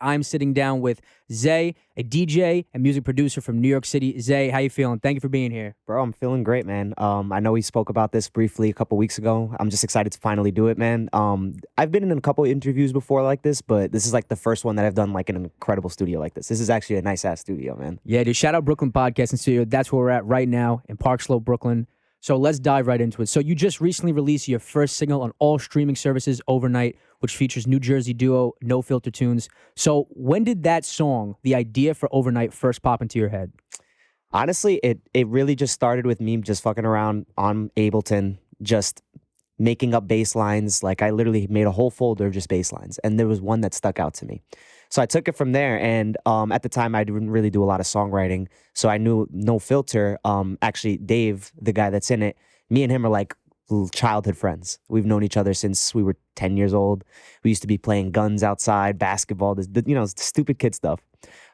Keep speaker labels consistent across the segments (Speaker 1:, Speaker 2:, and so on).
Speaker 1: I'm sitting down with Zay, a DJ and music producer from New York City. Zay, how you feeling? Thank you for being here.
Speaker 2: Bro, I'm feeling great, man. I know we spoke about this briefly a couple weeks ago. I'm just excited to finally do it, man. I've been in a couple interviews before like this, but this is like the first one that I've done like in an incredible studio like this. This is actually a nice-ass studio, man.
Speaker 1: Yeah, dude, shout out Brooklyn Podcast and Studio. That's where we're at right now in Park Slope, Brooklyn. So let's dive right into it. So you just recently released your first single on all streaming services, Overnight, which features New Jersey duo No Filter Tunes. So when did that song, the idea for Overnight, first pop into your head?
Speaker 2: Honestly, it really just started with me just fucking around on Ableton, just making up bass lines. Like I literally made a whole folder of just bass lines, and there was one that stuck out to me. So I took it from there, and at the time I didn't really do a lot of songwriting, so I knew No Filter. Actually, Dave, the guy that's in it, me and him are like childhood friends. We've known each other since we were 10 years old. We used to be playing guns outside, basketball, stupid kid stuff.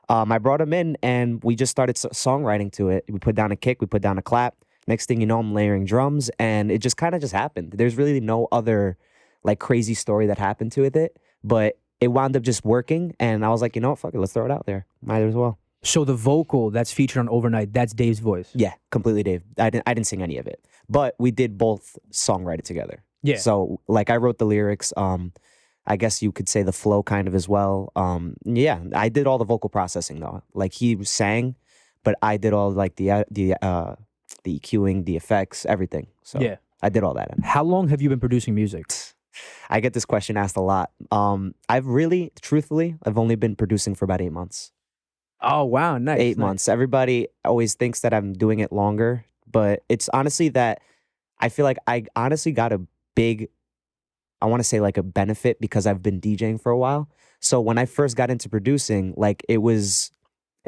Speaker 2: I brought him in, and we just started songwriting to it. We put down a kick, we put down a clap. Next thing you know, I'm layering drums, and it just kind of just happened. There's really no other like crazy story that happened to it, but it wound up just working, and I was like, you know what, fuck it, let's throw it out there. Might as well.
Speaker 1: So the vocal that's featured on Overnight, that's Dave's voice?
Speaker 2: Yeah, completely Dave. I didn't sing any of it, but we did both songwrite it together.
Speaker 1: Yeah.
Speaker 2: So like I wrote the lyrics, I guess you could say the flow kind of as well. Yeah, I did all the vocal processing though. Like he sang, but I did all like the EQing, the effects, everything. So
Speaker 1: yeah,
Speaker 2: I did all that.
Speaker 1: How long have you been producing music?
Speaker 2: I get this question asked a lot. Truthfully, I've only been producing for about 8 months.
Speaker 1: Oh, wow. Nice.
Speaker 2: 8 months. Everybody always thinks that I'm doing it longer, but it's honestly that I feel like I honestly got a big, I want to say like a benefit because I've been DJing for a while. So when I first got into producing, like it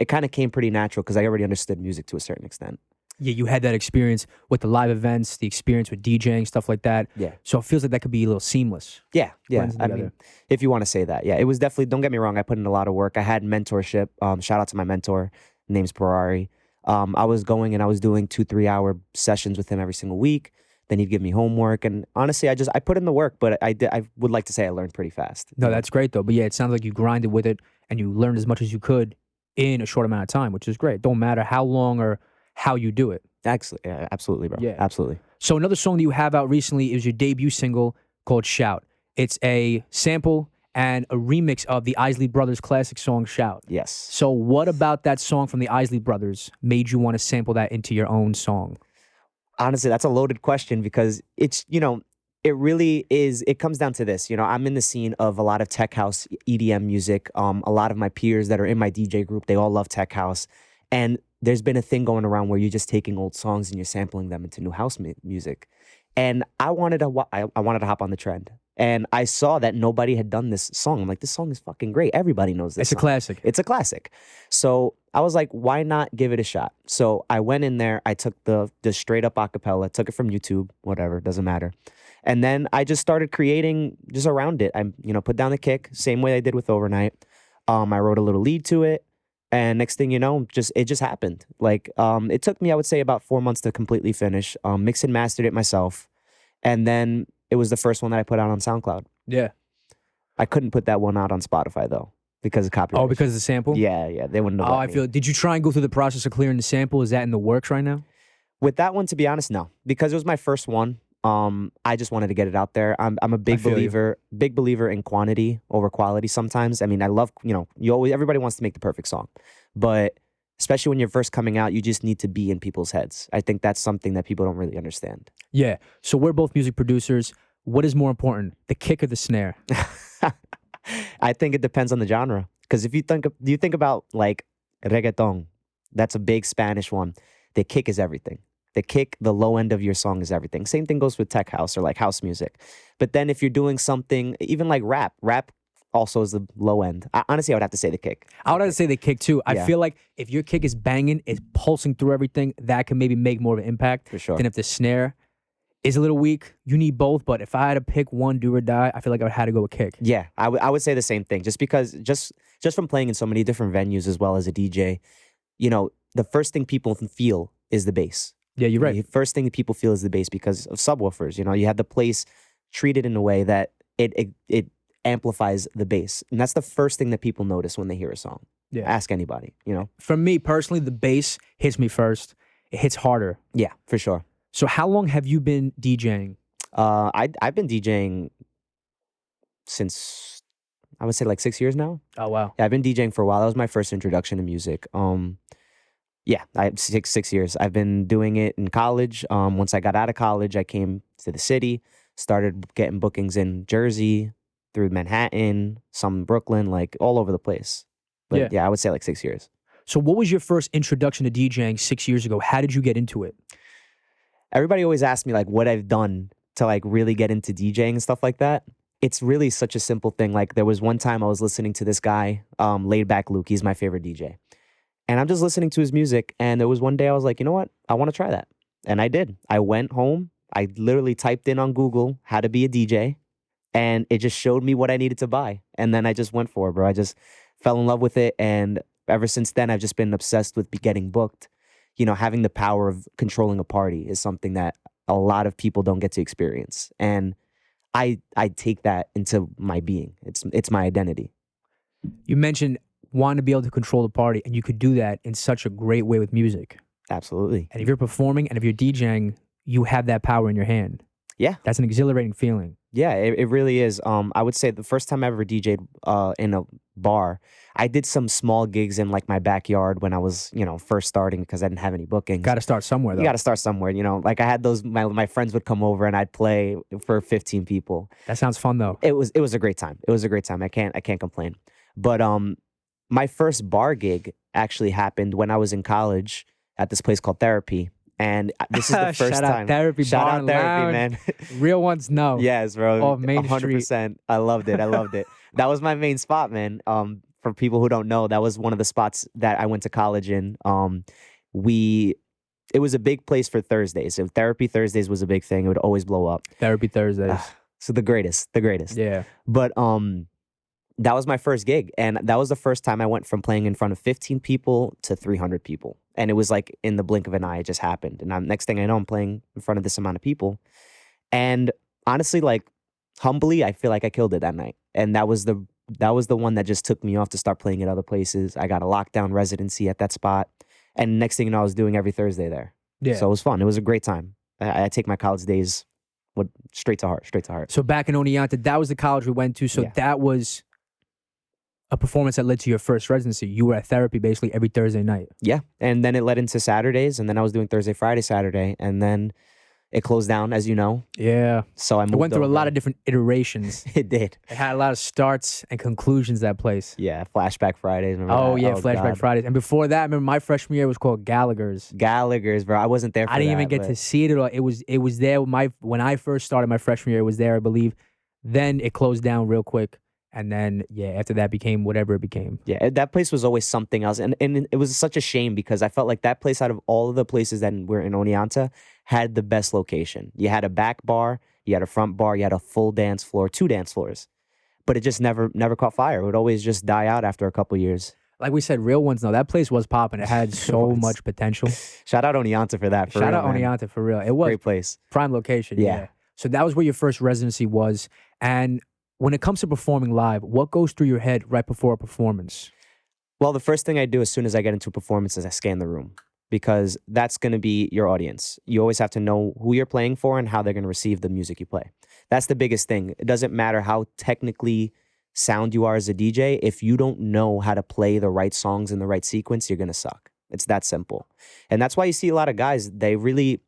Speaker 2: kind of came pretty natural because I already understood music to a certain extent.
Speaker 1: Yeah, you had that experience with the live events, the experience with DJing, stuff like that.
Speaker 2: Yeah.
Speaker 1: So it feels like that could be a little seamless.
Speaker 2: Yeah. I mean, if you want to say that. Yeah, it was definitely, don't get me wrong, I put in a lot of work. I had mentorship. Shout out to my mentor, name's Ferrari. I was going and I was doing 2-3 hour sessions with him every single week. Then he'd give me homework. And honestly, I put in the work, but I would like to say I learned pretty fast.
Speaker 1: No, that's great though. But yeah, it sounds like you grinded with it and you learned as much as you could in a short amount of time, which is great. Don't matter how long or how you do it.
Speaker 2: Actually, yeah, absolutely, bro.
Speaker 1: Yeah.
Speaker 2: Absolutely.
Speaker 1: So another song that you have out recently is your debut single called Shout. It's a sample and a remix of the Isley Brothers classic song Shout.
Speaker 2: Yes.
Speaker 1: So what about that song from the Isley Brothers made you want to sample that into your own song?
Speaker 2: Honestly, that's a loaded question because it's, it really is, it comes down to this. I'm in the scene of a lot of tech house EDM music. A lot of my peers that are in my DJ group, they all love tech house. And there's been a thing going around where you're just taking old songs and you're sampling them into new house music. And I wanted to hop on the trend. And I saw that nobody had done this song. I'm like, this song is fucking great. Everybody knows this
Speaker 1: It's a classic.
Speaker 2: It's a classic. So I was like, why not give it a shot? So I went in there. I took the straight up acapella, took it from YouTube, whatever, doesn't matter. And then I just started creating just around it. I put down the kick, same way I did with Overnight. I wrote a little lead to it. And next thing you know, it just happened. Like, it took me, I would say, about 4 months to completely finish. Mixed and mastered it myself. And then it was the first one that I put out on SoundCloud.
Speaker 1: Yeah.
Speaker 2: I couldn't put that one out on Spotify, though, because of copyright.
Speaker 1: Oh, because of the sample?
Speaker 2: Yeah. They wouldn't have let me.
Speaker 1: Did you try and go through the process of clearing the sample? Is that in the works right now?
Speaker 2: With that one, to be honest, no. Because it was my first one. I just wanted to get it out there. I'm a big believer in quantity over quality sometimes. I mean, I love, everybody wants to make the perfect song. But especially when you're first coming out, you just need to be in people's heads. I think that's something that people don't really understand.
Speaker 1: Yeah. So we're both music producers. What is more important, the kick or the snare?
Speaker 2: I think it depends on the genre. Because if you think about like reggaeton, that's a big Spanish one. The kick is everything. The kick, the low end of your song is everything. Same thing goes with tech house or like house music. But then if you're doing something, even like rap also is the low end. Honestly, I would have to say the kick.
Speaker 1: I would have to say the kick too. I
Speaker 2: Yeah.
Speaker 1: feel like if your kick is banging, it's pulsing through everything, that can maybe make more of an impact.
Speaker 2: For sure.
Speaker 1: Than if the snare is a little weak. You need both, but if I had to pick one, do or die, I feel like I would have to go with kick.
Speaker 2: Yeah, I would say the same thing. Just because, just from playing in so many different venues as well as a DJ, the first thing people feel is the bass.
Speaker 1: Yeah, you're right.
Speaker 2: The first thing that people feel is the bass because of subwoofers. You have the place treated in a way that it amplifies the bass. And that's the first thing that people notice when they hear a song.
Speaker 1: Yeah.
Speaker 2: Ask anybody, you know?
Speaker 1: For me personally, the bass hits me first. It hits harder.
Speaker 2: Yeah, for sure.
Speaker 1: So how long have you been DJing?
Speaker 2: I've been DJing since, I would say, like 6 years now.
Speaker 1: Oh, wow.
Speaker 2: Yeah, I've been DJing for a while. That was my first introduction to music. Yeah, I have 6 years. I've been doing it in college. Once I got out of college, I came to the city, started getting bookings in Jersey, through Manhattan, some in Brooklyn, like all over the place. But yeah, I would say like 6 years.
Speaker 1: So what was your first introduction to DJing 6 years ago? How did you get into it?
Speaker 2: Everybody always asks me like what I've done to like really get into DJing and stuff like that. It's really such a simple thing. Like there was one time I was listening to this guy, Laid Back Luke. He's my favorite DJ. And I'm just listening to his music. And there was one day I was like, you know what? I want to try that. And I did. I went home. I literally typed in on Google how to be a DJ. And it just showed me what I needed to buy. And then I just went for it, bro. I just fell in love with it. And ever since then, I've just been obsessed with getting booked. You know, having the power of controlling a party is something that a lot of people don't get to experience. And I take that into my being. It's my identity.
Speaker 1: You mentioned wanting to be able to control the party, and you could do that in such a great way with music.
Speaker 2: Absolutely.
Speaker 1: And if you're performing and if you're DJing, you have that power in your hand.
Speaker 2: Yeah.
Speaker 1: That's an exhilarating feeling.
Speaker 2: Yeah, it really is. I would say the first time I ever DJ'd in a bar, I did some small gigs in like my backyard when I was, you know, first starting because I didn't have any bookings.
Speaker 1: Got to start somewhere, though.
Speaker 2: You got to start somewhere, you know. Like I had those, my friends would come over and I'd play for 15 people.
Speaker 1: That sounds fun, though.
Speaker 2: It was a great time. It was a great time. I can't complain. But my first bar gig actually happened when I was in college at this place called Therapy. And this is the first
Speaker 1: Shout
Speaker 2: time.
Speaker 1: Out Therapy,
Speaker 2: Shout
Speaker 1: Bar
Speaker 2: out
Speaker 1: and
Speaker 2: Therapy,
Speaker 1: Lounge.
Speaker 2: man.
Speaker 1: Real ones know.
Speaker 2: Yes, bro.
Speaker 1: Off Main
Speaker 2: 100%.
Speaker 1: Street.
Speaker 2: I loved it. I loved it. That was my main spot, man. For people who don't know, that was one of the spots that I went to college in. It was a big place for Thursdays. So Therapy Thursdays was a big thing. It would always blow up.
Speaker 1: Therapy Thursdays.
Speaker 2: So the greatest.
Speaker 1: Yeah.
Speaker 2: But that was my first gig. And that was the first time I went from playing in front of 15 people to 300 people. And it was like in the blink of an eye, it just happened. And next thing I know, I'm playing in front of this amount of people. And honestly, like humbly, I feel like I killed it that night. And that was the one that just took me off to start playing at other places. I got a lockdown residency at that spot. And next thing you know, I was doing every Thursday there.
Speaker 1: Yeah.
Speaker 2: So it was fun. It was a great time. I take my college days straight to heart.
Speaker 1: So back in Oneonta, that was the college we went to. So
Speaker 2: Yeah.
Speaker 1: that was a performance that led to your first residency. You were at Therapy basically every Thursday night.
Speaker 2: Yeah. And then it led into Saturdays. And then I was doing Thursday, Friday, Saturday. And then it closed down, as you know.
Speaker 1: Yeah.
Speaker 2: So I moved
Speaker 1: It went through a
Speaker 2: over.
Speaker 1: lot of different iterations.
Speaker 2: It did.
Speaker 1: It had a lot of starts and conclusions, that place.
Speaker 2: Yeah. Flashback Fridays. Remember
Speaker 1: Oh,
Speaker 2: that?
Speaker 1: yeah, Flashback
Speaker 2: God.
Speaker 1: Fridays. And before that, I remember my freshman year was called Gallagher's.
Speaker 2: Gallagher's, bro. I wasn't there for
Speaker 1: I didn't
Speaker 2: that,
Speaker 1: even get
Speaker 2: but-
Speaker 1: to see it at all. It was there when I first started my freshman year, it was there, I believe. Then it closed down real quick. And then, yeah, after that became whatever it became.
Speaker 2: Yeah, that place was always something else. And it was such a shame because I felt like that place, out of all of the places that were in Oneonta, had the best location. You had a back bar, you had a front bar, you had a full dance floor, 2 dance floors. But it just never caught fire. It would always just die out after a couple years.
Speaker 1: Like we said, real ones, no, that place was popping. It had so
Speaker 2: was.
Speaker 1: much potential.
Speaker 2: Shout out Oneonta for that.
Speaker 1: Shout out Oneonta for real. It was
Speaker 2: Great place.
Speaker 1: prime location.
Speaker 2: Yeah.
Speaker 1: So that was where your first residency was. And when it comes to performing live, what goes through your head right before a performance?
Speaker 2: Well, the first thing I do as soon as I get into a performance is I scan the room because that's going to be your audience. You always have to know who you're playing for and how they're going to receive the music you play. That's the biggest thing. It doesn't matter how technically sound you are as a DJ. If you don't know how to play the right songs in the right sequence, you're going to suck. It's that simple. And that's why you see a lot of guys, they really,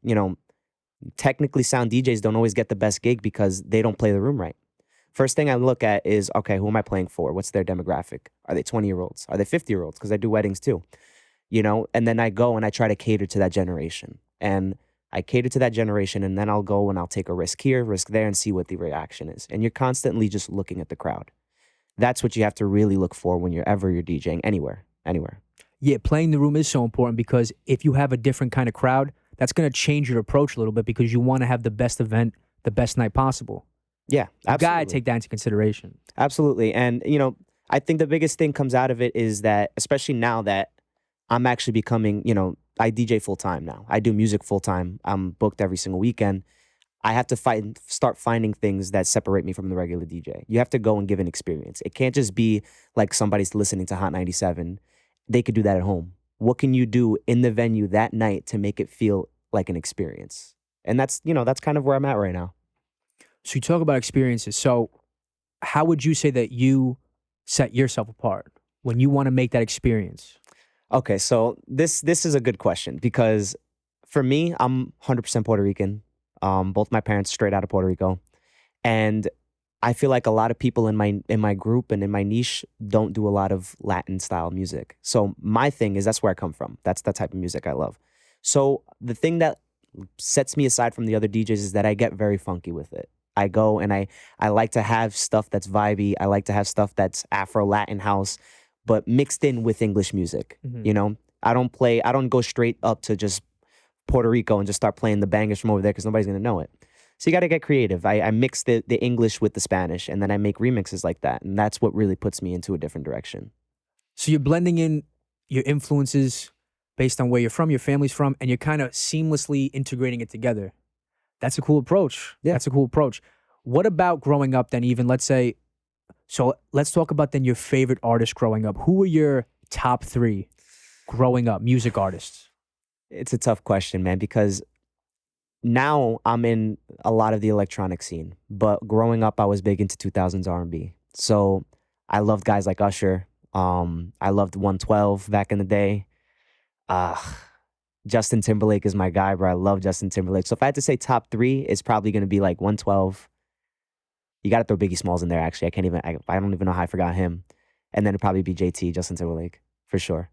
Speaker 2: technically sound DJs don't always get the best gig because they don't play the room right. First thing I look at is, okay, who am I playing for? What's their demographic? Are they 20-year-olds? Are they 50-year-olds? Because I do weddings too, and then I go and I try to cater to that generation. And I cater to that generation, and then I'll go and I'll take a risk here, risk there, and see what the reaction is. And you're constantly just looking at the crowd. That's what you have to really look for when you're DJing anywhere.
Speaker 1: Yeah, playing the room is so important because if you have a different kind of crowd, that's going to change your approach a little bit because you want to have the best event, the best night possible.
Speaker 2: Yeah, absolutely.
Speaker 1: You gotta take that into consideration.
Speaker 2: Absolutely. And, I think the biggest thing comes out of it is that, especially now that I'm actually becoming, I DJ full time now. I do music full time. I'm booked every single weekend. I have to start finding things that separate me from the regular DJ. You have to go and give an experience. It can't just be like somebody's listening to Hot 97. They could do that at home. What can you do in the venue that night to make it feel like an experience? And that's kind of where I'm at right now.
Speaker 1: So you talk about experiences. So how would you say that you set yourself apart when you want to make that experience?
Speaker 2: Okay, so this is a good question because for me, I'm 100% Puerto Rican. Both my parents straight out of Puerto Rico. And I feel like a lot of people in my group and in my niche don't do a lot of Latin style music. So my thing is that's where I come from. That's the type of music I love. So the thing that sets me aside from the other DJs is that I get very funky with it. I go and I like to have stuff that's vibey. I like to have stuff that's Afro Latin house, but mixed in with English music.
Speaker 1: Mm-hmm.
Speaker 2: I don't go straight up to just Puerto Rico and just start playing the bangers from over there because nobody's gonna know it. So you got to get creative. I mix the English with the Spanish, and then I make remixes like that, and that's what really puts me into a different direction.
Speaker 1: So you're blending in your influences based on where you're from, your family's from, and you're kind of seamlessly integrating it together. That's a cool approach.
Speaker 2: Yeah.
Speaker 1: That's a cool approach. What about growing up then, even, let's say, so let's talk about then your favorite artists growing up. Who were your top 3 growing up, music artists?
Speaker 2: It's a tough question, man, because now I'm in a lot of the electronic scene, but growing up I was big into 2000s R&B. So I loved guys like Usher. I loved 112 back in the day. Justin Timberlake is my guy, bro. I love Justin Timberlake. So if I had to say top 3, it's probably going to be like 112. You got to throw Biggie Smalls in there, actually. I don't even know how I forgot him. And then it'd probably be JT, Justin Timberlake, for sure.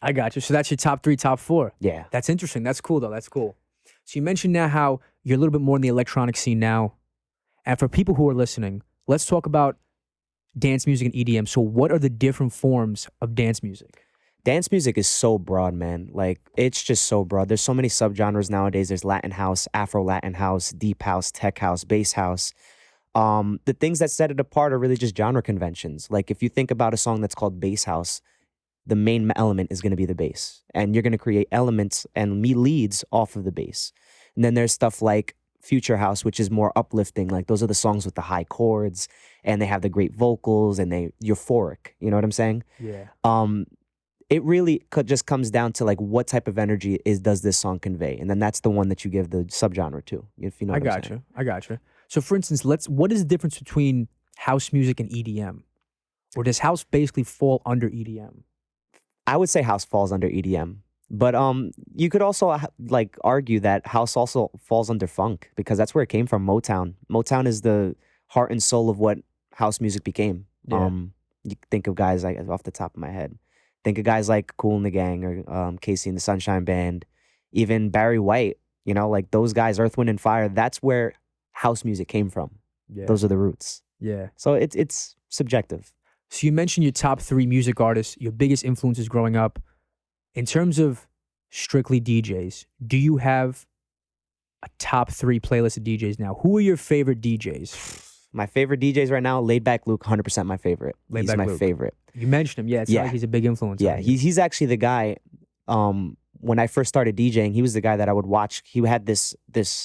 Speaker 1: I got you. So that's your top 3, top 4.
Speaker 2: Yeah.
Speaker 1: That's interesting. That's cool, though. That's cool. So you mentioned now how you're a little bit more in the electronic scene now. And for people who are listening, let's talk about dance music and EDM. So what are the different forms of dance music?
Speaker 2: Dance music is so broad, man. Like, it's just so broad. There's so many subgenres nowadays. There's Latin house, Afro Latin house, deep house, tech house, bass house. The things that set it apart are really just genre conventions. Like, if you think about a song that's called bass house, the main element is going to be the bass. And you're going to create elements and leads off of the bass. And then there's stuff like future house, which is more uplifting. Like, those are the songs with the high chords, and they have the great vocals, and they euphoric. You know what I'm saying?
Speaker 1: Yeah.
Speaker 2: It really just comes down to like what type of energy does this song convey, and then that's the one that you give the subgenre to. If you know, what I'm saying.
Speaker 1: I got you. So, for instance, what is the difference between house music and EDM, or does house basically fall under EDM?
Speaker 2: I would say house falls under EDM, but you could also like argue that house also falls under funk because that's where it came from. Motown. Motown is the heart and soul of what house music became.
Speaker 1: Yeah.
Speaker 2: You think of guys like off the top of my head. Think of guys like Kool and the Gang or Casey and the Sunshine Band, even Barry White, like those guys, Earth, Wind, and Fire. That's where house music came from.
Speaker 1: Yeah.
Speaker 2: Those are the roots.
Speaker 1: Yeah.
Speaker 2: So it's subjective.
Speaker 1: So you mentioned your top 3 music artists, your biggest influences growing up. In terms of strictly DJs, do you have a top 3 playlist of DJs now? Who are your favorite DJs?
Speaker 2: My favorite DJs right now, Laid Back Luke, 100% my favorite. He's my favorite.
Speaker 1: You mentioned him. Yeah, it's like he's a big influence.
Speaker 2: Yeah, he's actually the guy, when I first started DJing, he was the guy that I would watch. He had this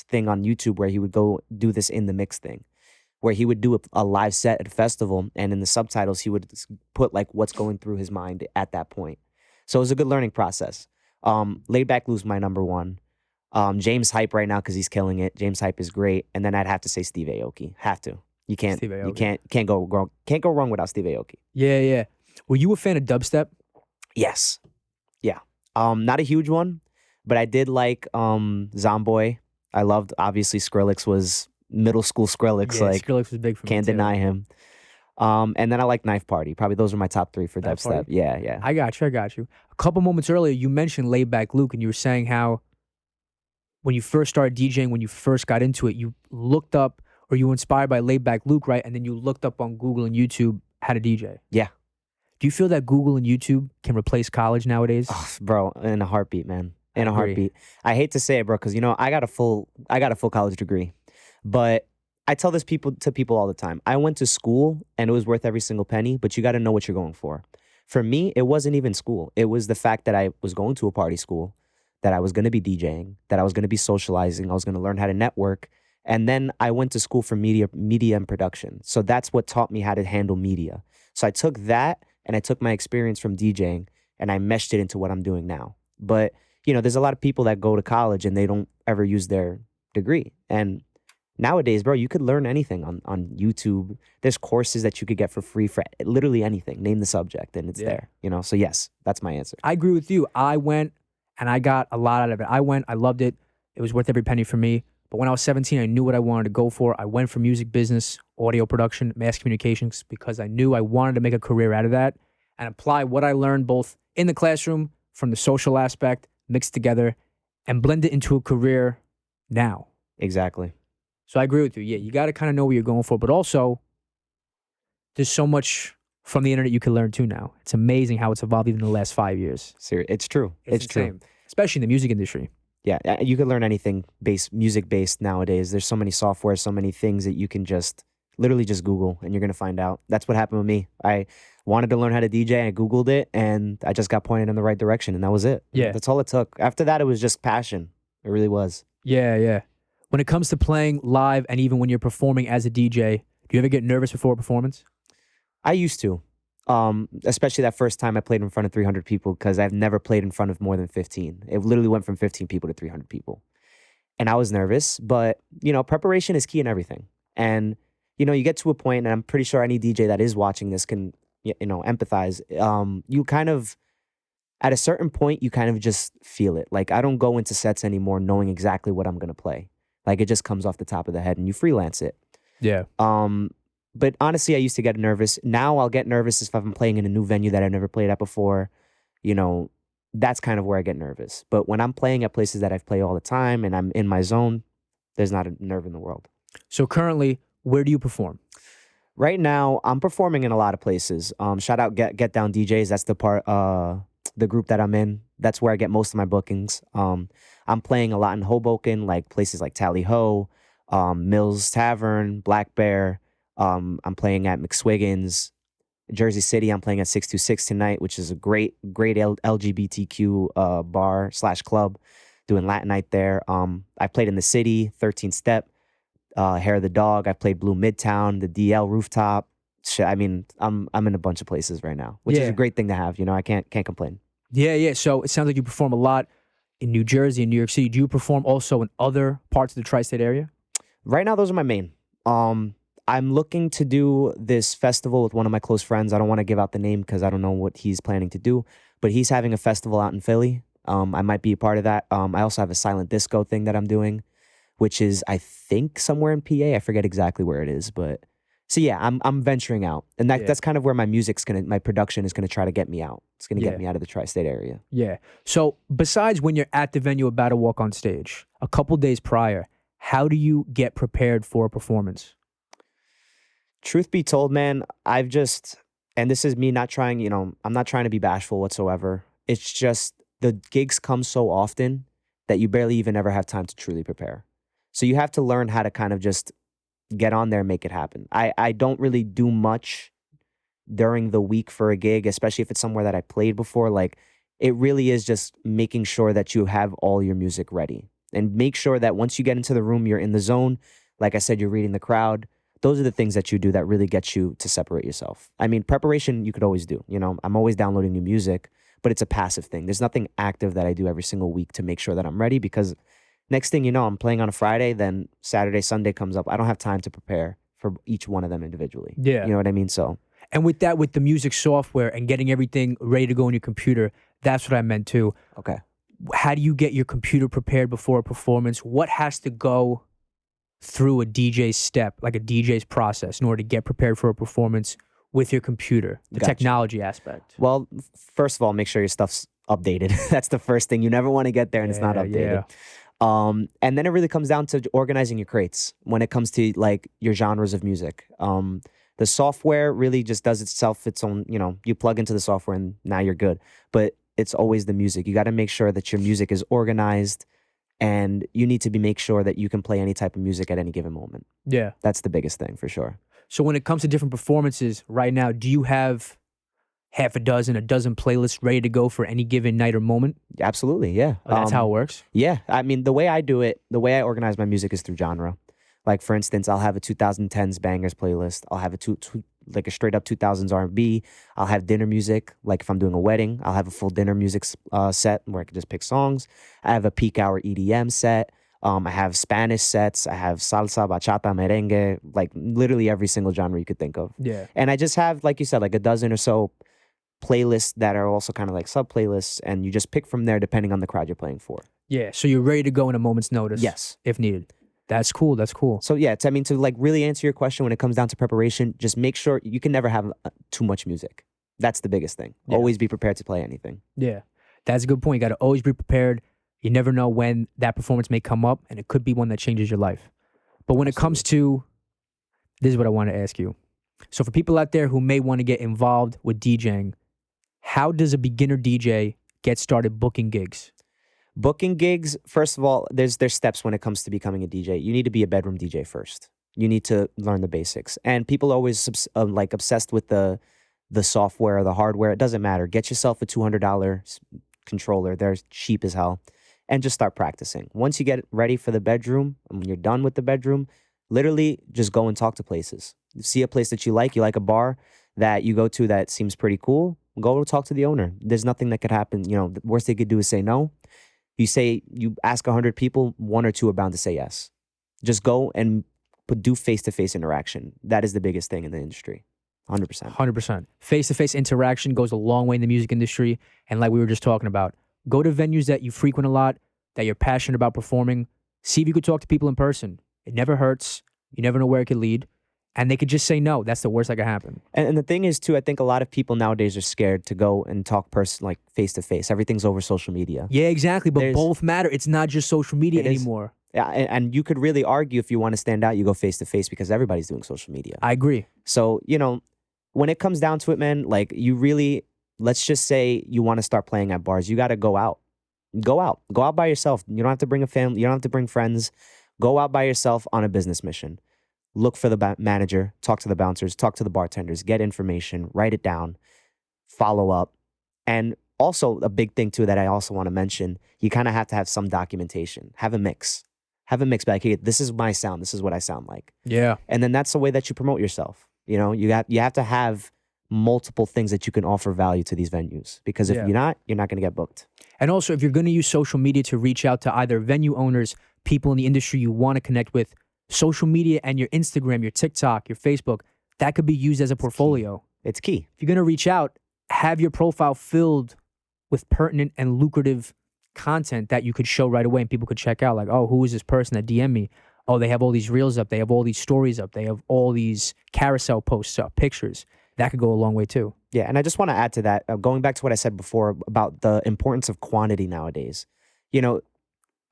Speaker 2: thing on YouTube where he would go do this in the mix thing, where he would do a live set at a festival, and in the subtitles, he would put like what's going through his mind at that point. So it was a good learning process. Laid Back Luke's my number 1. James Hype right now because he's killing it. James Hype is great. And then I'd have to say Steve Aoki. Have to. You can't go wrong without Steve Aoki.
Speaker 1: Yeah. Were you a fan of dubstep?
Speaker 2: Yes. Yeah. Not a huge one, but I did like Zomboy. I loved, obviously, Skrillex was middle school Skrillex.
Speaker 1: Yeah,
Speaker 2: like,
Speaker 1: Skrillex was big for me.
Speaker 2: Can't deny him. And then I like Knife Party. Probably those are my top 3 for
Speaker 1: Knife
Speaker 2: dubstep.
Speaker 1: Party?
Speaker 2: Yeah.
Speaker 1: I got you. A couple moments earlier, you mentioned Laid Back Luke, and you were saying how when you first started DJing, when you first got into it, you looked up, or you were inspired by Laid Back Luke, right? And then you looked up on Google and YouTube how to DJ.
Speaker 2: Yeah.
Speaker 1: Do you feel that Google and YouTube can replace college nowadays?
Speaker 2: Oh, bro, in a heartbeat, man. In a
Speaker 1: agree.
Speaker 2: heartbeat. I hate to say it, bro, because I got a full college degree. But I tell this to people all the time. I went to school and it was worth every single penny, but you got to know what you're going for. For me, it wasn't even school. It was the fact that I was going to a party school, that I was going to be DJing, that I was going to be socializing, I was going to learn how to network, And then I went to school for media and production. So that's what taught me how to handle media. So I took that and I took my experience from DJing and I meshed it into what I'm doing now. But, there's a lot of people that go to college and they don't ever use their degree. And nowadays, bro, you could learn anything on YouTube. There's courses that you could get for free for literally anything. Name the subject and it's there, So yes, that's my answer.
Speaker 1: I agree with you. I went and I got a lot out of it. I loved it. It was worth every penny for me. But when I was 17, I knew what I wanted to go for. I went for music business, audio production, mass communications, because I knew I wanted to make a career out of that and apply what I learned both in the classroom, from the social aspect, mixed together, and blend it into a career now.
Speaker 2: Exactly.
Speaker 1: So I agree with you. Yeah, you got to kind of know what you're going for. But also, there's so much from the internet you can learn too now. It's amazing how it's evolved even in the last 5 years.
Speaker 2: It's true. It's
Speaker 1: insane.
Speaker 2: True.
Speaker 1: Especially in the music industry.
Speaker 2: Yeah, you can learn anything music-based nowadays. There's so many software, so many things that you can literally just Google and you're going to find out. That's what happened with me. I wanted to learn how to DJ. I Googled it and I just got pointed in the right direction and that was it.
Speaker 1: Yeah.
Speaker 2: That's all it took. After that, it was just passion. It really was.
Speaker 1: Yeah. When it comes to playing live and even when you're performing as a DJ, do you ever get nervous before a performance?
Speaker 2: I used to. Especially that first time I played in front of 300 people because I've never played in front of more than 15. It literally went from 15 people to 300 people. And I was nervous, but, preparation is key in everything. And, you get to a point, and I'm pretty sure any DJ that is watching this can, empathize. You kind of, at a certain point, you kind of just feel it. Like, I don't go into sets anymore knowing exactly what I'm going to play. Like, it just comes off the top of the head and you freelance it.
Speaker 1: Yeah.
Speaker 2: But honestly, I used to get nervous. Now I'll get nervous if I'm playing in a new venue that I've never played at before. That's kind of where I get nervous. But when I'm playing at places that I've played all the time and I'm in my zone, there's not a nerve in the world.
Speaker 1: So currently, where do you perform?
Speaker 2: Right now, I'm performing in a lot of places. Shout out Get Down DJs. That's the group that I'm in. That's where I get most of my bookings. I'm playing a lot in Hoboken, like places like Tally Ho, Mills Tavern, Black Bear. I'm playing at McSwiggin's, Jersey City. I'm playing at 626 tonight, which is a great LGBTQ bar/club, doing Latin night there. I played in the city, 13 Step, Hair of the Dog. I played Blue Midtown, the DL Rooftop. Shit, I mean, I'm in a bunch of places right now, which is a great thing to have. I can't complain.
Speaker 1: Yeah. So it sounds like you perform a lot in New Jersey and New York City. Do you perform also in other parts of the tri-state area?
Speaker 2: Right now, those are my main. I'm looking to do this festival with one of my close friends. I don't want to give out the name because I don't know what he's planning to do, but he's having a festival out in Philly. I might be a part of that. I also have a silent disco thing that I'm doing, which is, I think, somewhere in PA. I forget exactly where it is, but so yeah, I'm venturing out, and that's kind of where my my production is gonna try to get me out. It's gonna get me out of the tri-state area.
Speaker 1: Yeah. So besides when you're at the venue about to walk on stage, a couple days prior, how do you get prepared for a performance?
Speaker 2: Truth be told, man, and this is me not trying, I'm not trying to be bashful whatsoever. It's just the gigs come so often that you barely even ever have time to truly prepare. So you have to learn how to kind of just get on there and make it happen. I don't really do much during the week for a gig, especially if it's somewhere that I played before. Like, it really is just making sure that you have all your music ready and make sure that once you get into the room, you're in the zone. Like I said, you're reading the crowd. Those are the things that you do that really get you to separate yourself. I mean, preparation you could always do. I'm always downloading new music, but it's a passive thing. There's nothing active that I do every single week to make sure that I'm ready, because next thing you know, I'm playing on a Friday, then Saturday, Sunday comes up. I don't have time to prepare for each one of them individually.
Speaker 1: Yeah.
Speaker 2: You know what I mean? So,
Speaker 1: and with the music software and getting everything ready to go on your computer, that's what I meant too.
Speaker 2: Okay.
Speaker 1: How do you get your computer prepared before a performance? What has to go through a DJ's step, like a DJ's process, in order to get prepared for a performance with your computer, the technology aspect?
Speaker 2: Well, first of all, make sure your stuff's updated. That's the first thing. You never want to get there and it's not updated. And then it really comes down to organizing your crates when it comes to like your genres of music. The software really just does its own, you plug into the software and now you're good. But it's always the music. You got to make sure that your music is organized, and you need to make sure that you can play any type of music at any given moment.
Speaker 1: Yeah.
Speaker 2: That's the biggest thing for sure.
Speaker 1: So when it comes to different performances right now, do you have a dozen playlists ready to go for any given night or moment?
Speaker 2: Absolutely, yeah.
Speaker 1: Oh, that's how it works?
Speaker 2: Yeah. I mean, the way I do it, the way I organize my music is through genre. Like for instance, I'll have a 2010s bangers playlist. I'll have like a straight up 2000s R&B. I'll have dinner music. Like if I'm doing a wedding, I'll have a full dinner music set where I can just pick songs. I have a peak hour EDM set. I have Spanish sets. I have salsa, bachata, merengue, like literally every single genre you could think of.
Speaker 1: Yeah.
Speaker 2: And I just have, like you said, like a dozen or so playlists that are also kind of like sub playlists, and you just pick from there depending on the crowd you're playing for.
Speaker 1: Yeah. So you're ready to go in a moment's notice.
Speaker 2: Yes.
Speaker 1: If needed. That's cool. That's cool.
Speaker 2: So yeah, to like really answer your question when it comes down to preparation, just make sure you can never have too much music. That's the biggest thing.
Speaker 1: Yeah.
Speaker 2: Always be prepared to play anything.
Speaker 1: Yeah. That's a good point. You got to always be prepared. You never know when that performance may come up, and it could be one that changes your life. But when it comes to, this is what I want to ask you. So for people out there who may want to get involved with DJing, how does a beginner DJ get started booking gigs?
Speaker 2: Booking gigs, first of all, there's steps when it comes to becoming a DJ. You need to be a bedroom DJ first. You need to learn the basics. And people are always like obsessed with the software or the hardware. It doesn't matter. Get yourself a $200 controller. They're cheap as hell. And just start practicing. Once you get ready for the bedroom, and when you're done with the bedroom, literally just go and talk to places. See a place that you like a bar that you go to that seems pretty cool, go talk to the owner. There's nothing that could happen. You know, the worst they could do is say no. You ask 100 people, 1 or 2 are bound to say yes. Just go and do face-to-face interaction. That is the biggest thing in the industry. 100%.
Speaker 1: 100%. Face-to-face interaction goes a long way in the music industry. And like we were just talking about, go to venues that you frequent a lot, that you're passionate about performing. See if you could talk to people in person. It never hurts. You never know where it could lead. And they could just say no. That's the worst that could happen.
Speaker 2: And the thing is, too, I think a lot of people nowadays are scared to go and talk like face-to-face. Everything's over social media.
Speaker 1: Yeah, exactly. But both matter. It's not just social media anymore.
Speaker 2: Yeah, and you could really argue if you want to stand out, you go face-to-face because everybody's doing social media.
Speaker 1: I agree.
Speaker 2: So, you know, when it comes down to it, man, like you really, let's just say you want to start playing at bars. You got to go out. Go out. Go out by yourself. You don't have to bring a family. You don't have to bring friends. Go out by yourself on a business mission. Look for the manager, talk to the bouncers, talk to the bartenders, get information, write it down, follow up. And also a big thing too that I also want to mention, you kind of have to have some documentation. Have a mix. Have a mix back here. This is my sound. This is what I sound like.
Speaker 1: Yeah.
Speaker 2: And then that's the way that you promote yourself. You know, you have to have multiple things that you can offer value to these venues. Because if you're not going to get booked.
Speaker 1: And also, if you're going to use social media to reach out to either venue owners, people in the industry you want to connect with, social media and your Instagram, your TikTok, your Facebook, that could be used as a portfolio.
Speaker 2: It's key.
Speaker 1: If you're going to reach out, have your profile filled with pertinent and lucrative content that you could show right away and people could check out. Like, oh, who is this person that DM me? Oh, they have all these reels up. They have all these stories up. They have all these carousel posts up, pictures. That could go a long way too.
Speaker 2: Yeah, and I just want to add to that, going back to what I said before about the importance of quantity nowadays. You know,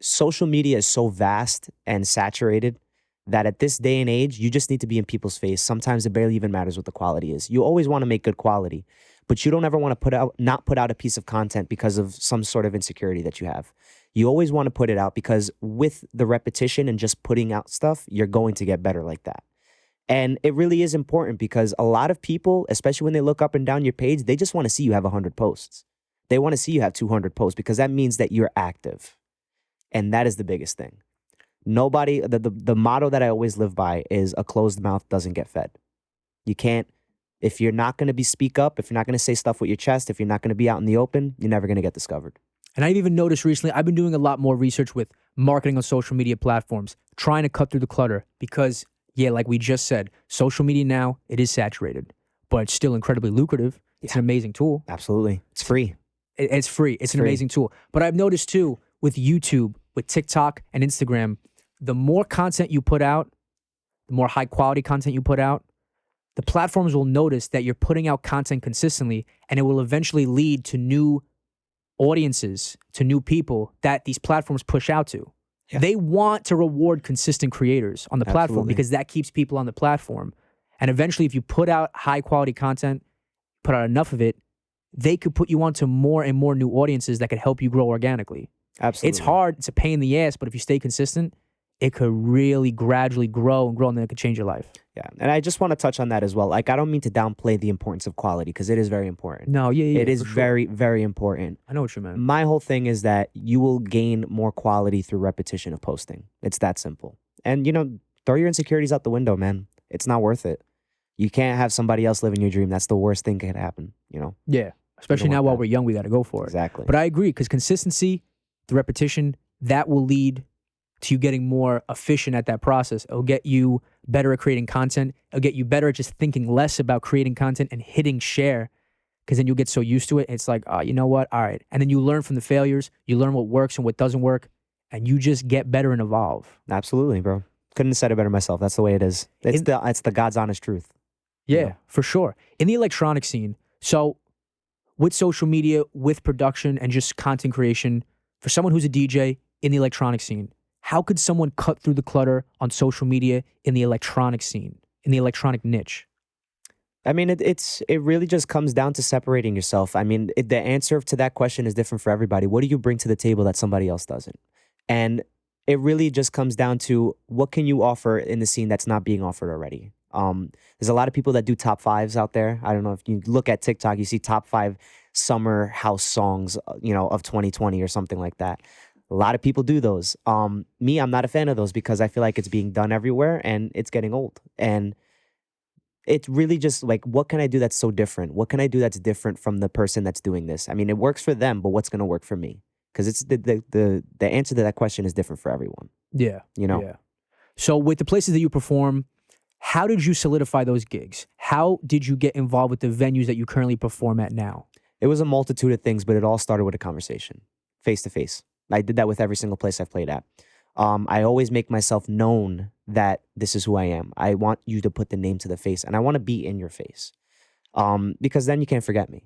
Speaker 2: social media is so vast and saturated that at this day and age, you just need to be in people's face. Sometimes it barely even matters what the quality is. You always want to make good quality, but you don't ever want to not put out a piece of content because of some sort of insecurity that you have. You always want to put it out because with the repetition and just putting out stuff, you're going to get better like that. And it really is important because a lot of people, especially when they look up and down your page, they just want to see you have 100 posts. They want to see you have 200 posts because that means that you're active. And that is the biggest thing. Nobody, the motto that I always live by is a closed mouth doesn't get fed. You can't, if you're not going to speak up, if you're not going to say stuff with your chest, if you're not going to be out in the open, you're never going to get discovered.
Speaker 1: And I've even noticed recently, I've been doing a lot more research with marketing on social media platforms, trying to cut through the clutter because, yeah, like we just said, social media now, it is saturated, but it's still incredibly lucrative. It's an amazing tool.
Speaker 2: Absolutely. It's free.
Speaker 1: It's free. It's an amazing tool. But I've noticed too, with YouTube, with TikTok and Instagram, the more content you put out, the more high quality content you put out, the platforms will notice that you're putting out content consistently, and it will eventually lead to new audiences, to new people that these platforms push out to. Yeah. They want to reward consistent creators on the platform because that keeps people on the platform. And eventually, if you put out high quality content, put out enough of it, they could put you onto more and more new audiences that could help you grow organically.
Speaker 2: Absolutely.
Speaker 1: It's hard. It's a pain in the ass, but if you stay consistent, it could really gradually grow, and then it could change your life.
Speaker 2: Yeah, and I just want to touch on that as well. Like, I don't mean to downplay the importance of quality because it is very important.
Speaker 1: No, yeah.
Speaker 2: It is very, very important.
Speaker 1: I know what you meant.
Speaker 2: My whole thing is that you will gain more quality through repetition of posting. It's that simple. And, you know, throw your insecurities out the window, man. It's not worth it. You can't have somebody else living your dream. That's the worst thing that could happen, you know?
Speaker 1: Yeah. Especially now
Speaker 2: want
Speaker 1: while
Speaker 2: that.
Speaker 1: we're young, we got to go for it.
Speaker 2: Exactly.
Speaker 1: But I agree, because consistency, the repetition, that will lead to you getting more efficient at that process. It'll get you better at creating content. It'll get you better at just thinking less about creating content and hitting share, because then you'll get so used to it. It's like, oh, you know what? All right. And then you learn from the failures. You learn what works and what doesn't work, and you just get better and evolve.
Speaker 2: Absolutely, bro. Couldn't have said it better myself. That's the way it is. It's the God's honest truth.
Speaker 1: Yeah,
Speaker 2: You know?
Speaker 1: for sure. In the electronic scene, so with social media, with production and just content creation, for someone who's a DJ in the electronic scene, how could someone cut through the clutter on social media in the electronic scene, in the electronic niche?
Speaker 2: I mean, it really just comes down to separating yourself. I mean, the answer to that question is different for everybody. What do you bring to the table that somebody else doesn't? And it really just comes down to what can you offer in the scene that's not being offered already. There's a lot of people that do top fives out there. I don't know if you look at TikTok, you see top 5 summer house songs, of 2020 or something like that. A lot of people do those. Me, I'm not a fan of those because I feel like it's being done everywhere and it's getting old. And it's really just like, what can I do that's so different? What can I do that's different from the person that's doing this? I mean, it works for them, but what's going to work for me? Because it's the answer to that question is different for everyone.
Speaker 1: Yeah.
Speaker 2: Yeah.
Speaker 1: So with the places that you perform, how did you solidify those gigs? How did you get involved with the venues that you currently perform at now?
Speaker 2: It was a multitude of things, but it all started with a conversation, face to face. I did that with every single place I've played at. I always make myself known that this is who I am. I want you to put the name to the face, and I want to be in your face, because then you can't forget me.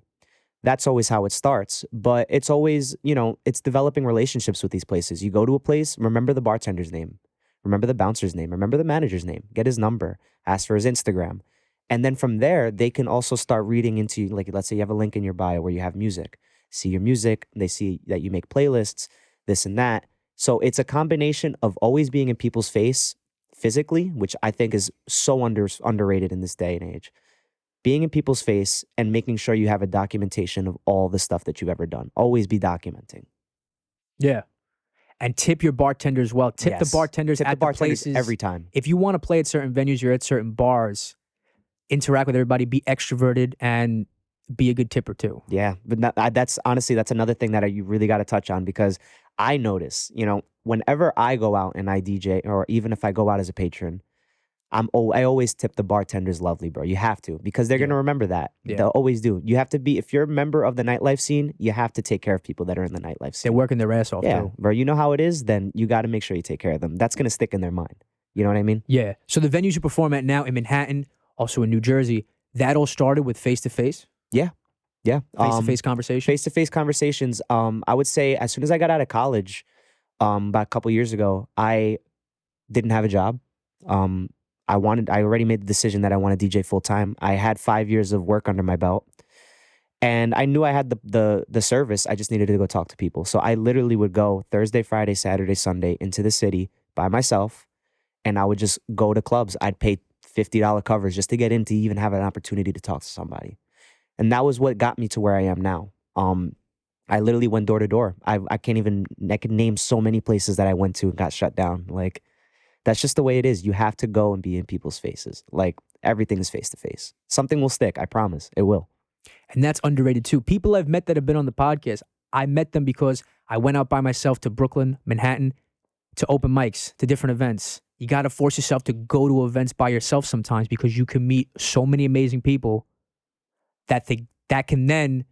Speaker 2: That's always how it starts. But it's always, it's developing relationships with these places. You go to a place, remember the bartender's name, remember the bouncer's name, remember the manager's name, get his number, ask for his Instagram. And then from there, they can also start reading into, like, let's say you have a link in your bio where you have music. See your music, they see that you make playlists, this and that. So it's a combination of always being in people's face physically, which I think is so underrated in this day and age. Being in people's face and making sure you have a documentation of all the stuff that you've ever done. Always be documenting.
Speaker 1: Yeah. And tip your bartenders well. Tip the bartenders
Speaker 2: Tip
Speaker 1: at
Speaker 2: the bartenders
Speaker 1: places.
Speaker 2: every time.
Speaker 1: If you want to play at certain venues, you're at certain bars, interact with everybody, be extroverted, and be a good tipper too.
Speaker 2: Yeah, but that's honestly, that's another thing that you really got to touch on, because I notice, whenever I go out and I DJ, or even if I go out as a patron, I always tip the bartenders lovely, bro. You have to, because they're going to remember that.
Speaker 1: Yeah.
Speaker 2: They'll always do. You have to be, if you're a member of the nightlife scene, you have to take care of people that are in the nightlife scene.
Speaker 1: They're working their ass off too.
Speaker 2: Bro, you know how it is, then you got to make sure you take care of them. That's going to stick in their mind. You know what I mean?
Speaker 1: Yeah. So the venues you perform at now in Manhattan, also in New Jersey, that all started with face-to-face?
Speaker 2: Yeah.
Speaker 1: Face-to-face conversations?
Speaker 2: Face-to-face conversations. I would say as soon as I got out of college, about a couple years ago, I didn't have a job. I already made the decision that I want to DJ full time. I had 5 years of work under my belt, and I knew I had the service. I just needed to go talk to people. So I literally would go Thursday, Friday, Saturday, Sunday into the city by myself, and I would just go to clubs. I'd pay $50 covers just to get in, to even have an opportunity to talk to somebody. And that was what got me to where I am now. I literally went door to door. I could name so many places that I went to and got shut down. Like, that's just the way it is. You have to go and be in people's faces. Like, everything is face to face. Something will stick. I promise. It will.
Speaker 1: And that's underrated too. People I've met that have been on the podcast, I met them because I went out by myself to Brooklyn, Manhattan, to open mics, to different events. You got to force yourself to go to events by yourself sometimes, because you can meet so many amazing people that can then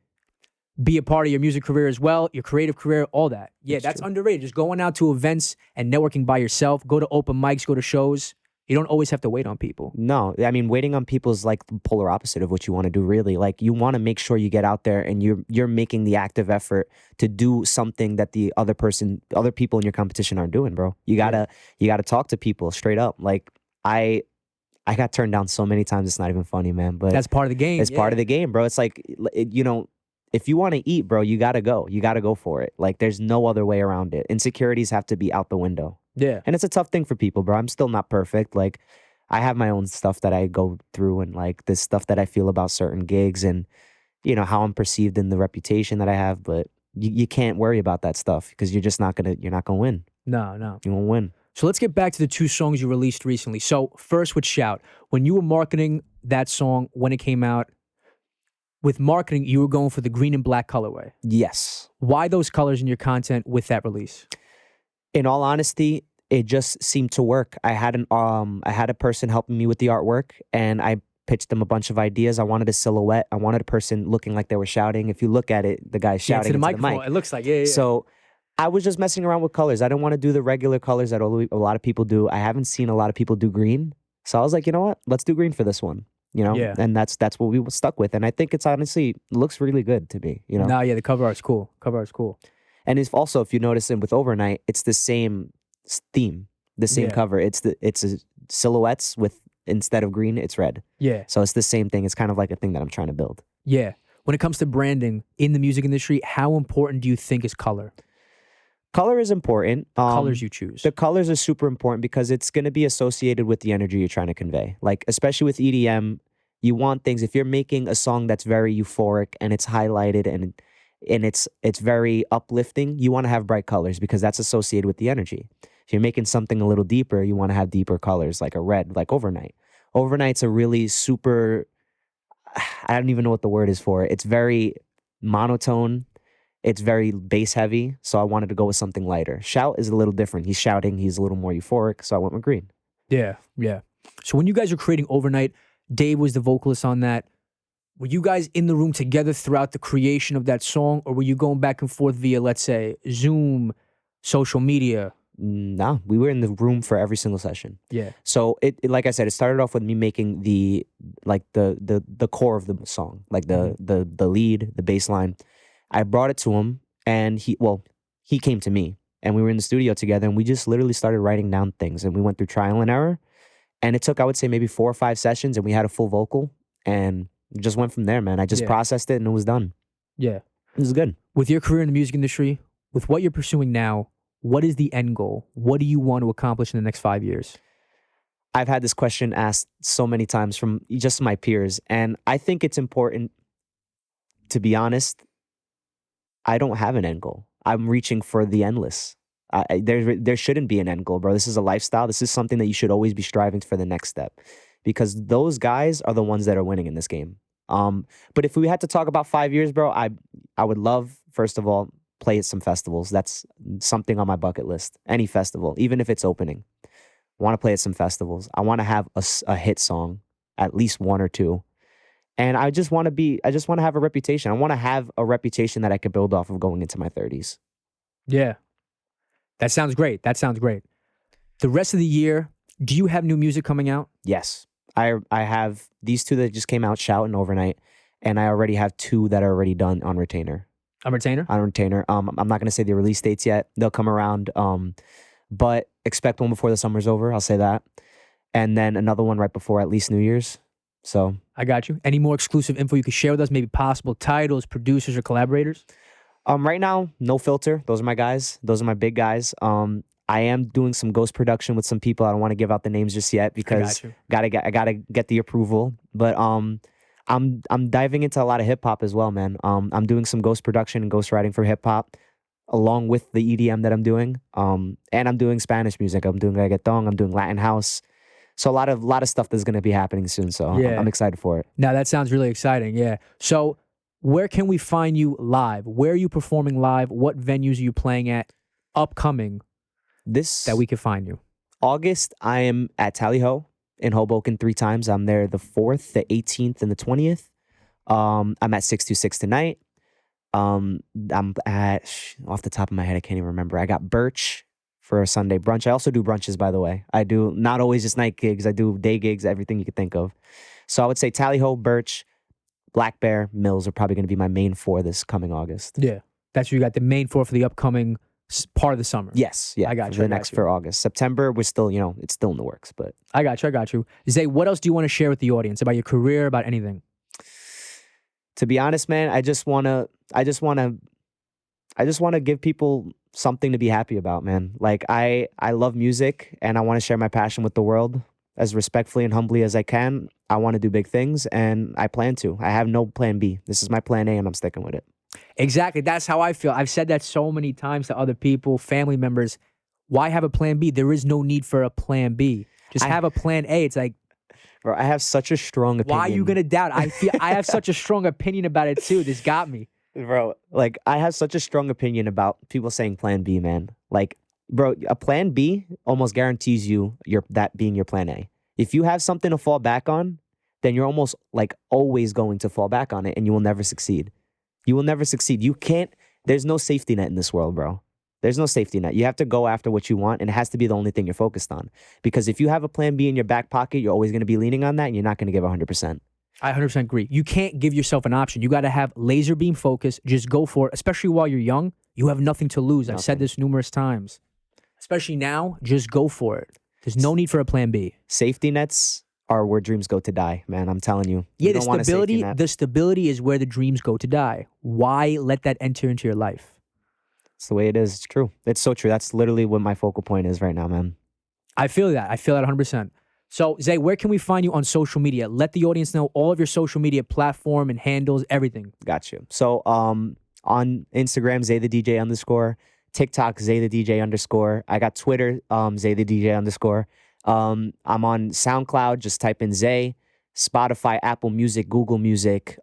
Speaker 1: be a part of your music career as well, your creative career, all that. Yeah, that's underrated. Just going out to events and networking by yourself, go to open mics, go to shows. You don't always have to wait on people.
Speaker 2: No, I mean, waiting on people is like the polar opposite of what you want to do, really. Like, you want to make sure you get out there and you're making the active effort to do something that the other people in your competition aren't doing, bro. You gotta talk to people straight up. Like, I got turned down so many times, it's not even funny, man. But
Speaker 1: that's part of the game.
Speaker 2: It's part of the game, bro. It's like, if you want to eat, bro, you got to go. You got to go for it. Like, there's no other way around it. Insecurities have to be out the window.
Speaker 1: Yeah.
Speaker 2: And it's a tough thing for people, bro. I'm still not perfect. Like, I have my own stuff that I go through, and like this stuff that I feel about certain gigs, and how I'm perceived and the reputation that I have. But you can't worry about that stuff, because you're not gonna win.
Speaker 1: No.
Speaker 2: You won't win.
Speaker 1: So let's get back to the 2 songs you released recently. So first with Shout, when you were marketing that song when it came out, with marketing, you were going for the green and black colorway.
Speaker 2: Yes.
Speaker 1: Why those colors in your content with that release?
Speaker 2: In all honesty, it just seemed to work. I had a person helping me with the artwork, and I pitched them a bunch of ideas. I wanted a silhouette. I wanted a person looking like they were shouting. If you look at it, the guy's shouting
Speaker 1: to the
Speaker 2: into
Speaker 1: microphone.
Speaker 2: the mic.
Speaker 1: It looks like, yeah.
Speaker 2: So I was just messing around with colors. I didn't want to do the regular colors that a lot of people do. I haven't seen a lot of people do green. So I was like, you know what? Let's do green for this one. You know,
Speaker 1: Yeah.
Speaker 2: and that's what we were stuck with. And I think it's honestly looks really good to me, you know.
Speaker 1: Nah, yeah, the cover art's cool.
Speaker 2: And it's also, if you notice, with Overnight, it's the same theme, the same
Speaker 1: Yeah.
Speaker 2: cover. It's silhouettes with, instead of green, it's red.
Speaker 1: Yeah.
Speaker 2: So it's the same thing. It's kind of like a thing that I'm trying to build.
Speaker 1: Yeah. When it comes to branding in the music industry, how important do you think is color?
Speaker 2: Color is important.
Speaker 1: Colors you choose.
Speaker 2: The colors are super important because it's going to be associated with the energy you're trying to convey. Like, especially with EDM, you want things, if you're making a song that's very euphoric and it's highlighted and it's very uplifting, you want to have bright colors because that's associated with the energy. If you're making something a little deeper, you want to have deeper colors, like a red, like Overnight. Overnight's a really super, I don't even know what the word is for it. It's very monotone. It's very bass heavy, so I wanted to go with something lighter. Shout is a little different. He's shouting. He's a little more euphoric, so I went with green.
Speaker 1: Yeah. So when you guys were creating Overnight, Dave was the vocalist on that. Were you guys in the room together throughout the creation of that song, or were you going back and forth via, let's say, Zoom, social media?
Speaker 2: No, we were in the room for every single session.
Speaker 1: Yeah.
Speaker 2: So it like I said, it started off with me making the core of the song, like the lead, the bass line. I brought it to him, and he came to me, and we were in the studio together, and we just literally started writing down things, and we went through trial and error, and it took, I would say, maybe 4 or 5 sessions, and we had a full vocal, and we just went from there, man. I just processed it, and it was done.
Speaker 1: Yeah.
Speaker 2: It was good.
Speaker 1: With your career in the music industry, with what you're pursuing now, what is the end goal? What do you want to accomplish in the next 5 years?
Speaker 2: I've had this question asked so many times from just my peers, and I think it's important, to be honest. I don't have an end goal. I'm reaching for the endless. There shouldn't be an end goal, bro. This is a lifestyle. This is something that you should always be striving for the next step, because those guys are the ones that are winning in this game. But if we had to talk about 5 years, bro, I would love, first of all, play at some festivals. That's something on my bucket list. Any festival, even if it's opening. I want to play at some festivals. I want to have a hit song, at least 1 or 2. And I just want to have a reputation. I want to have a reputation that I could build off of going into my 30s.
Speaker 1: Yeah. That sounds great. The rest of the year, do you have new music coming out?
Speaker 2: Yes. I have these 2 that just came out, Shout and Overnight, and I already have 2 that are already done on retainer.
Speaker 1: On retainer?
Speaker 2: On retainer. I'm not going to say the release dates yet. They'll come around, but expect one before the summer's over. I'll say that. And then another one right before at least New Year's. So
Speaker 1: I got you. Any more exclusive info you could share with us? Maybe possible titles, producers, or collaborators?
Speaker 2: Right now, no filter. Those are my guys. Those are my big guys. I am doing some ghost production with some people. I don't want to give out the names just yet because I gotta get the approval. But I'm diving into a lot of hip hop as well, man. I'm doing some ghost production and ghost writing for hip hop, along with the EDM that I'm doing. And I'm doing Spanish music. I'm doing reggaeton. I'm doing Latin house. So a lot of stuff that's going to be happening soon. So I'm excited for it.
Speaker 1: Now that sounds really exciting. Yeah. So where can we find you live? Where are you performing live? What venues are you playing at upcoming that we can find you?
Speaker 2: August, I am at Tally Ho in Hoboken 3 times. I'm there the 4th, the 18th, and the 20th. I'm at 626 tonight. I'm at, off the top of my head, I can't even remember. I got Birch for a Sunday brunch. I also do brunches, by the way. I do not always just night gigs. I do day gigs, everything you could think of. So I would say Tally Ho, Birch, Black Bear, Mills are probably going to be my main 4 this coming August.
Speaker 1: Yeah. That's where you got the main 4 for the upcoming part of the summer.
Speaker 2: Yes. Yeah.
Speaker 1: I got you.
Speaker 2: For August. September, we're still, it's still in the works, but.
Speaker 1: I got you. Zay, what else do you want to share with the audience about your career, about anything?
Speaker 2: To be honest, man, I just want to give people something to be happy about, man. Like I love music and I want to share my passion with the world as respectfully and humbly as I can. I want to do big things and I plan to. I have no plan B. This is my plan A and I'm sticking with it.
Speaker 1: Exactly. That's how I feel. I've said that so many times to other people, family members. Why have a plan B? There is no need for a plan B. Just have a plan A. It's like,
Speaker 2: bro, I have such a strong opinion.
Speaker 1: why are you gonna doubt? I have such a strong opinion about it too. This got me.
Speaker 2: Bro, like, I have such a strong opinion about people saying plan B, man. Like, bro, a plan B almost guarantees you that being your plan A. If you have something to fall back on, then you're almost like always going to fall back on it and you will never succeed. You will never succeed. You can't, there's no safety net in this world, bro. There's no safety net. You have to go after what you want, and it has to be the only thing you're focused on. Because if you have a plan B in your back pocket, you're always going to be leaning on that, and you're not going to give 100%.
Speaker 1: I 100% agree. You can't give yourself an option. You got to have laser beam focus. Just go for it. Especially while you're young, you have nothing to lose. I've said this numerous times. Especially now, just go for it. There's no need for a plan B.
Speaker 2: Safety nets are where dreams go to die, man. I'm telling you.
Speaker 1: Yeah, the stability is where the dreams go to die. Why let that enter into your life?
Speaker 2: It's the way it is. It's true. It's so true. That's literally what my focal point is right now, man.
Speaker 1: I feel that. I feel that 100%. So, Zay, where can we find you on social media? Let the audience know all of your social media platform and handles, everything.
Speaker 2: Got you. So, on Instagram, Zay the DJ _, TikTok, Zay the DJ _. I got Twitter, Zay the DJ _. I'm on SoundCloud. Just type in Zay. Spotify, Apple Music, Google Music.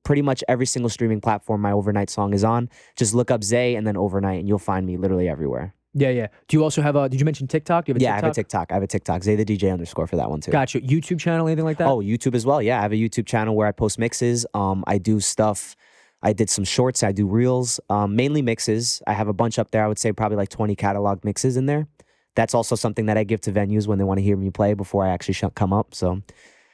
Speaker 2: Pretty much every single streaming platform my Overnight song is on. Just look up Zay and then Overnight, and you'll find me literally everywhere.
Speaker 1: Yeah. Do you also have did you mention TikTok? Do you have a TikTok?
Speaker 2: I have a TikTok. Zay the DJ _ for that one too.
Speaker 1: Gotcha. YouTube channel, anything like that?
Speaker 2: Oh, YouTube as well. Yeah, I have a YouTube channel where I post mixes. I do stuff. I did some shorts. I do reels, mainly mixes. I have a bunch up there. I would say probably like 20 catalog mixes in there. That's also something that I give to venues when they want to hear me play before I actually come up. So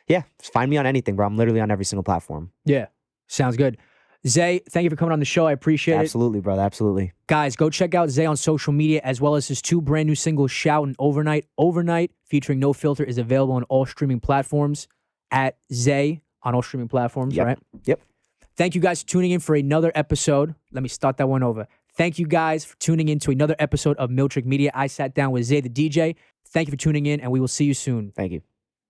Speaker 2: yeah, find me on anything, bro. I'm literally on every single platform.
Speaker 1: Yeah, sounds good. Zay, thank you for coming on the show. I appreciate it.
Speaker 2: Absolutely, brother. Absolutely.
Speaker 1: Guys, go check out Zay on social media, as well as his 2 brand new singles, Shout and Overnight. Overnight, featuring No Filter, is available on all streaming platforms at Zay on all streaming platforms, right?
Speaker 2: Yep.
Speaker 1: Thank you guys for tuning in for another episode. Let me start that one over. Thank you guys for tuning in to another episode of Miltrick Media. I sat down with Zay the DJ. Thank you for tuning in, and we will see you soon.
Speaker 2: Thank you.